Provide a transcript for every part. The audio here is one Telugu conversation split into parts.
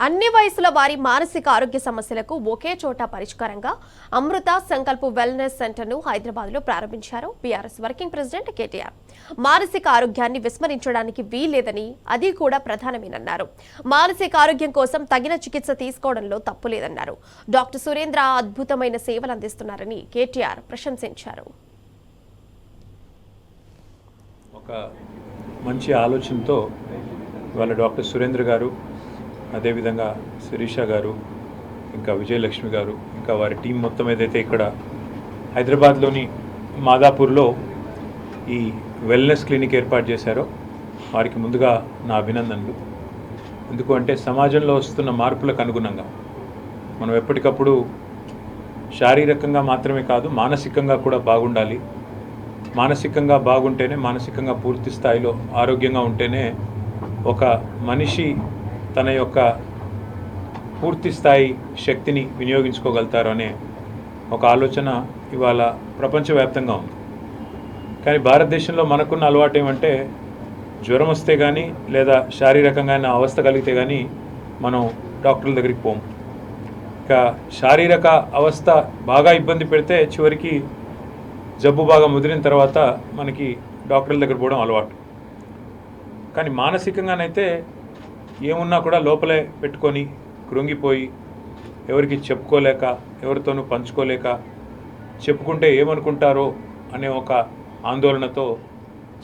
అన్ని వయసుల వారి మానసిక ఆరోగ్య సమస్యలకు ఒకే చోట పరిష్కారంగా అమృత సంకల్ప్ వెల్నెస్ సెంటర్ ను హైదరాబాద్ లో ప్రారంభించారు బీఆర్ఎస్ వర్కింగ్ ప్రెసిడెంట్ కేటీఆర్. మానసిక ఆరోగ్యాన్ని విస్మరించడానికి వీల్లేదని, అది కూడా ప్రధానమేనన్నారు. మానసిక ఆరోగ్యం కోసం తగిన చికిత్స తీసుకోవడంలో తప్పు లేదన్నారు. డాక్టర్ సురేంద్ర అద్భుతమైన సేవలు అందిస్తున్నారని కేటీఆర్ ప్రశంసించారు. ఒక మంచి ఆలోచనతో ఇవాళ డాక్టర్ సురేంద్ర గారు, అదేవిధంగా శిరీష గారు, ఇంకా విజయలక్ష్మి గారు, ఇంకా వారి టీం మొత్తం ఏదైతే ఇక్కడ హైదరాబాద్లోని మాదాపూర్లో ఈ వెల్నెస్ క్లినిక్ ఏర్పాటు చేశారో వారికి ముందుగా నా అభినందనలు. ఎందుకు అంటే సమాజంలో వస్తున్న మార్పులకు అనుగుణంగా మనం ఎప్పటికప్పుడు శారీరకంగా మాత్రమే కాదు మానసికంగా కూడా బాగుండాలి. మానసికంగా బాగుంటేనే, మానసికంగా పూర్తి స్థాయిలో ఆరోగ్యంగా ఉంటేనే ఒక మనిషి తన యొక్క పూర్తి స్థాయి శక్తిని వినియోగించుకోగలుగుతారు అనే ఒక ఆలోచన ఇవాళ ప్రపంచవ్యాప్తంగా ఉంది. కానీ భారతదేశంలో మనకున్న అలవాటు ఏమంటే జ్వరం వస్తే కానీ లేదా శారీరకంగా అవస్థ కలిగితే కానీ మనం డాక్టర్ల దగ్గరికి పోము. ఇక శారీరక అవస్థ బాగా ఇబ్బంది పెడితే చివరికి జబ్బు బాగా ముదిరిన తర్వాత మనకి డాక్టర్ల దగ్గర పోవడం అలవాటు. కానీ మానసికంగానైతే ఏమున్నా కూడా లోపలే పెట్టుకొని కృంగిపోయి ఎవరికి చెప్పుకోలేక, ఎవరితోనూ పంచుకోలేక, చెప్పుకుంటే ఏమనుకుంటారో అనే ఒక ఆందోళనతో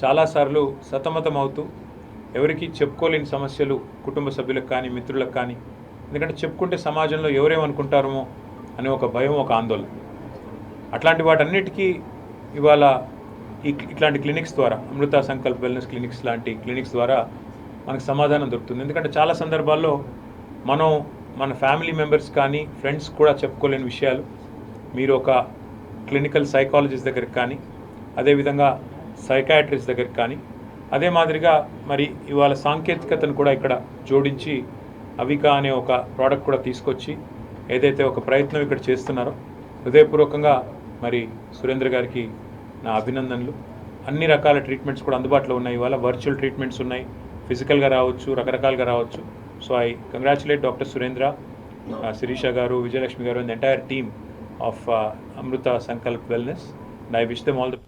చాలాసార్లు సతమతం అవుతూ ఎవరికి చెప్పుకోలేని సమస్యలు కుటుంబ సభ్యులకు కానీ మిత్రులకు కానీ, ఎందుకంటే చెప్పుకుంటే సమాజంలో ఎవరేమనుకుంటారో అనే ఒక భయం, ఒక ఆందోళన. అట్లాంటి వాటన్నిటికీ ఇవాళ ఇట్లాంటి క్లినిక్స్ ద్వారా, అమృత సంకల్ప్ వెల్నెస్ క్లినిక్స్ లాంటి క్లినిక్స్ ద్వారా మనకు సమాధానం దొరుకుతుంది. ఎందుకంటే చాలా సందర్భాల్లో మనం మన ఫ్యామిలీ మెంబర్స్ కానీ ఫ్రెండ్స్ కూడా చెప్పుకోలేని విషయాలు మీరు ఒక క్లినికల్ సైకాలజిస్ట్ దగ్గరికి కానీ, అదేవిధంగా సైకాట్రిస్ట్ దగ్గరికి కానీ, అదే మాదిరిగా మరి ఇవాళ సాంకేతికతను కూడా ఇక్కడ జోడించి అవికా అనే ఒక ప్రోడక్ట్ కూడా తీసుకొచ్చి ఏదైతే ఒక ప్రయత్నం ఇక్కడ చేస్తున్నారో హృదయపూర్వకంగా మరి సురేంద్ర గారికి నా అభినందనలు. అన్ని రకాల ట్రీట్మెంట్స్ కూడా అందుబాటులో ఉన్నాయి. ఇవాళ వర్చువల్ ట్రీట్మెంట్స్ ఉన్నాయి, ఫిజికల్గా రావచ్చు, రకరకాలుగా రావచ్చు. So I congratulate doctor Surendra, Sirisha garu, Vijayalakshmi garu, and the entire team of Amrita Sankalp wellness, and I wish them all the